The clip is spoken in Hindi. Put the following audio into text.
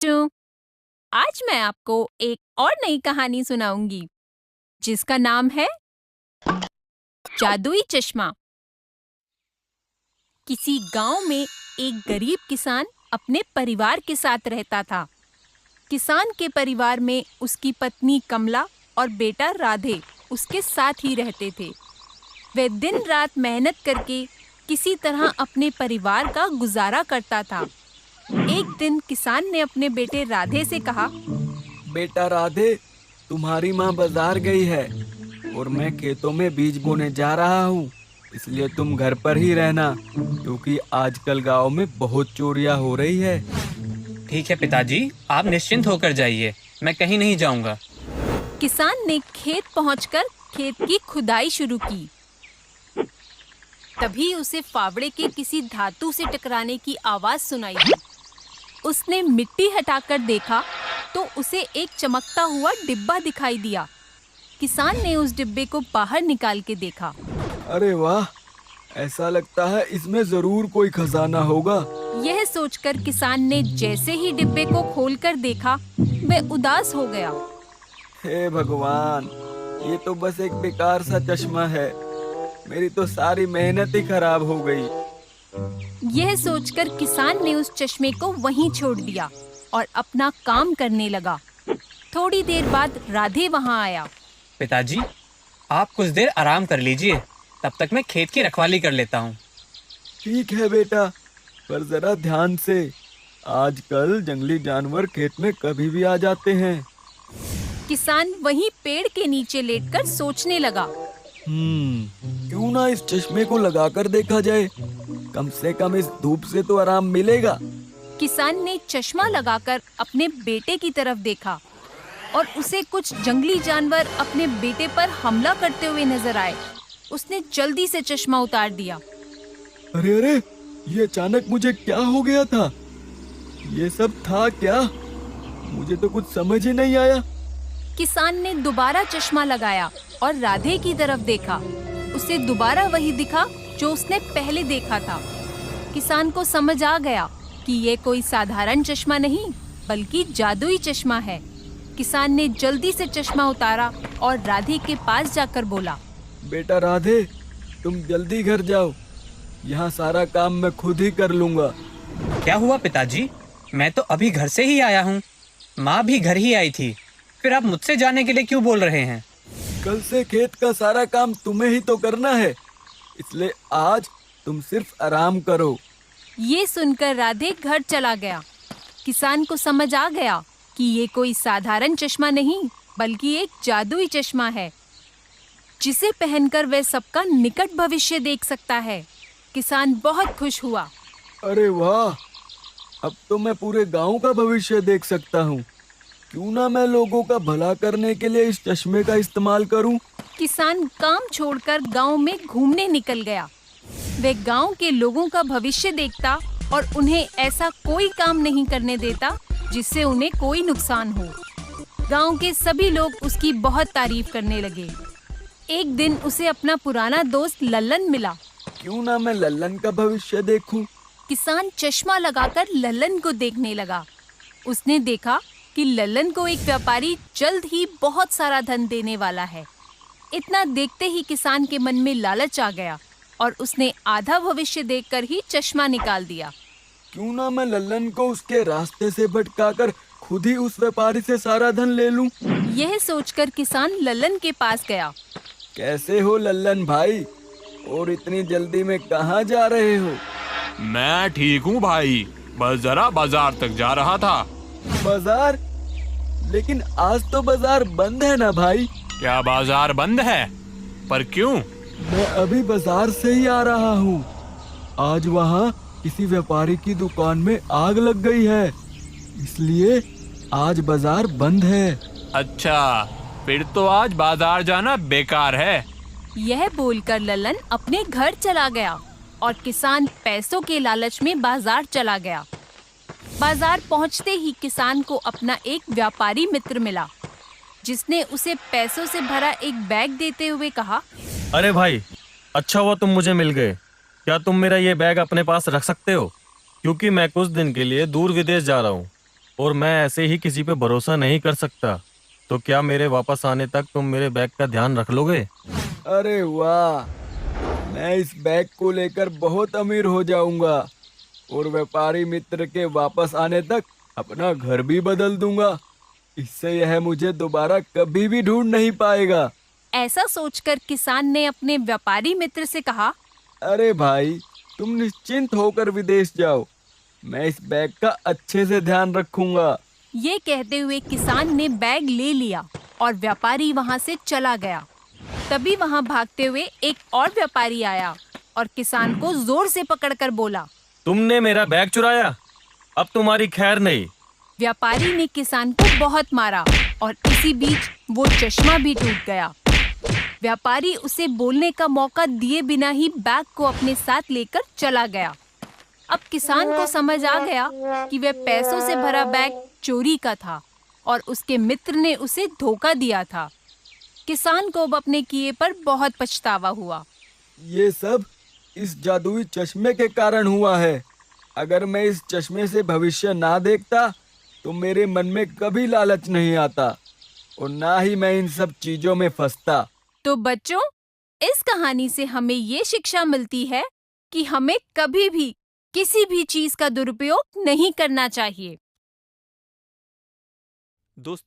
बच्चों, आज मैं आपको एक और नई कहानी सुनाऊंगी जिसका नाम है जादुई चश्मा। किसी गांव में एक गरीब किसान अपने परिवार के साथ रहता था। किसान के परिवार में उसकी पत्नी कमला और बेटा राधे उसके साथ ही रहते थे। वे दिन रात मेहनत करके किसी तरह अपने परिवार का गुजारा करता था। एक दिन किसान ने अपने बेटे राधे से कहा, बेटा राधे, तुम्हारी माँ बाजार गई है और मैं खेतों में बीज बोने जा रहा हूँ, इसलिए तुम घर पर ही रहना, क्योंकि आजकल गांव में बहुत चोरियां हो रही है। ठीक है पिताजी, आप निश्चिंत होकर जाइए, मैं कहीं नहीं जाऊंगा। किसान ने खेत पहुंचकर खेत की खुदाई शुरू की। तभी उसे फावड़े के किसी धातु से टकराने की आवाज सुनाई दी। उसने मिट्टी हटाकर देखा तो उसे एक चमकता हुआ डिब्बा दिखाई दिया। किसान ने उस डिब्बे को बाहर निकाल के देखा। अरे वाह, ऐसा लगता है इसमें जरूर कोई खजाना होगा। यह सोचकर किसान ने जैसे ही डिब्बे को खोलकर देखा, वह उदास हो गया। हे भगवान, ये तो बस एक बेकार सा चश्मा है, मेरी तो सारी मेहनत ही खराब हो गई। यह सोचकर किसान ने उस चश्मे को वहीं छोड़ दिया और अपना काम करने लगा। थोड़ी देर बाद राधे वहां आया। पिताजी, आप कुछ देर आराम कर लीजिए, तब तक मैं खेत की रखवाली कर लेता हूँ। ठीक है बेटा, पर जरा ध्यान से, आजकल जंगली जानवर खेत में कभी भी आ जाते हैं। किसान वहीं पेड़ के नीचे लेटकर सोचने लगा। क्यों ना इस चश्मे को लगाकर देखा जाए, कम से कम इस धूप से तो आराम मिलेगा। किसान ने चश्मा लगाकर अपने बेटे की तरफ देखा और उसे कुछ जंगली जानवर अपने बेटे पर हमला करते हुए नजर आए। उसने जल्दी से चश्मा उतार दिया। अरे अरे, ये अचानक मुझे क्या हो गया था? ये सब था क्या? मुझे तो कुछ समझ ही नहीं आया। किसान ने दोबारा चश्मा लगाया और राधे की तरफ देखा। उसे दोबारा वही दिखा जो उसने पहले देखा था। किसान को समझ आ गया कि ये कोई साधारण चश्मा नहीं, बल्कि जादुई चश्मा है। किसान ने जल्दी से चश्मा उतारा और राधे के पास जाकर बोला, बेटा राधे, तुम जल्दी घर जाओ, यहाँ सारा काम मैं खुद ही कर लूँगा। क्या हुआ पिताजी? मैं तो अभी घर से ही आया हूँ, माँ भी घर ही आई थी, फिर आप मुझसे जाने के लिए क्यों बोल रहे हैं? कल से खेत का सारा काम तुम्हें ही तो करना है, इसलिए आज तुम सिर्फ आराम करो। ये सुनकर राधे घर चला गया। किसान को समझ आ गया कि ये कोई साधारण चश्मा नहीं, बल्कि एक जादुई चश्मा है, जिसे पहनकर वह सबका निकट भविष्य देख सकता है। किसान बहुत खुश हुआ। अरे वाह, अब तो मैं पूरे गांव का भविष्य देख सकता हूँ। क्यों ना मैं लोगों का भला करने के लिए इस चश्मे का इस्तेमाल करूँ। किसान काम छोड़कर गांव में घूमने निकल गया। वह गांव के लोगों का भविष्य देखता और उन्हें ऐसा कोई काम नहीं करने देता जिससे उन्हें कोई नुकसान हो। गांव के सभी लोग उसकी बहुत तारीफ करने लगे। एक दिन उसे अपना पुराना दोस्त लल्लन मिला। क्यों ना मैं लल्लन का भविष्य देखूं। किसान चश्मा लगाकर लल्लन को देखने लगा। उसने देखा कि लल्लन को एक व्यापारी जल्द ही बहुत सारा धन देने वाला है। इतना देखते ही किसान के मन में लालच आ गया और उसने आधा भविष्य देखकर ही चश्मा निकाल दिया। क्यों ना मैं लल्लन को उसके रास्ते से भटकाकर खुद ही उस व्यापारी से सारा धन ले लूं। यह सोचकर किसान लल्लन के पास गया। कैसे हो लल्लन भाई, और इतनी जल्दी में कहाँ जा रहे हो? मैं ठीक हूँ भाई, बस जरा बाजार तक जा रहा था। बाजार? लेकिन आज तो बाजार बंद है ना भाई। क्या बाजार बंद है? पर क्यों? मैं अभी बाजार से ही आ रहा हूँ। आज वहाँ किसी व्यापारी की दुकान में आग लग गई है, इसलिए आज बाजार बंद है। अच्छा, फिर तो आज बाजार जाना बेकार है। यह बोलकर लल्लन अपने घर चला गया और किसान पैसों के लालच में बाजार चला गया। बाजार पहुंचते ही किसान को अपना एक व्यापारी मित्र मिला, जिसने उसे पैसों से भरा एक बैग देते हुए कहा, अरे भाई, अच्छा हुआ तुम मुझे मिल गए। क्या तुम मेरा ये बैग अपने पास रख सकते हो? क्योंकि मैं कुछ दिन के लिए दूर विदेश जा रहा हूँ और मैं ऐसे ही किसी पे भरोसा नहीं कर सकता। तो क्या मेरे वापस आने तक तुम मेरे बैग का ध्यान रख लोगे? अरे वाह, मैं इस बैग को लेकर बहुत अमीर हो जाऊंगा और व्यापारी मित्र के वापस आने तक अपना घर भी बदल दूंगा। इससे यह मुझे दोबारा कभी भी ढूंढ नहीं पाएगा। ऐसा सोचकर किसान ने अपने व्यापारी मित्र से कहा, अरे भाई, तुम निश्चिंत होकर विदेश जाओ, मैं इस बैग का अच्छे से ध्यान रखूंगा। ये कहते हुए किसान ने बैग ले लिया और व्यापारी वहाँ से चला गया। तभी वहाँ भागते हुए एक और व्यापारी आया और किसान को जोर से पकड़कर बोला। तुमने मेरा बैग चुराया, अब तुम्हारी खैर नहीं। व्यापारी ने किसान को बहुत मारा और इसी बीच वो चश्मा भी टूट गया। व्यापारी उसे बोलने का मौका दिए बिना ही बैग को अपने साथ लेकर चला गया। अब किसान को समझ आ गया कि वह पैसों से भरा बैग चोरी का था और उसके मित्र ने उसे धोखा दिया था। किसान को अब अपने किए पर बहुत पछतावा हुआ। ये सब इस जादुई चश्मे के कारण हुआ है। अगर मैं इस चश्मे से भविष्य ना देखता तो मेरे मन में कभी लालच नहीं आता और ना ही मैं इन सब चीजों में फंसता। तो बच्चों, इस कहानी से हमें ये शिक्षा मिलती है कि हमें कभी भी किसी भी चीज का दुरुपयोग नहीं करना चाहिए। दोस्त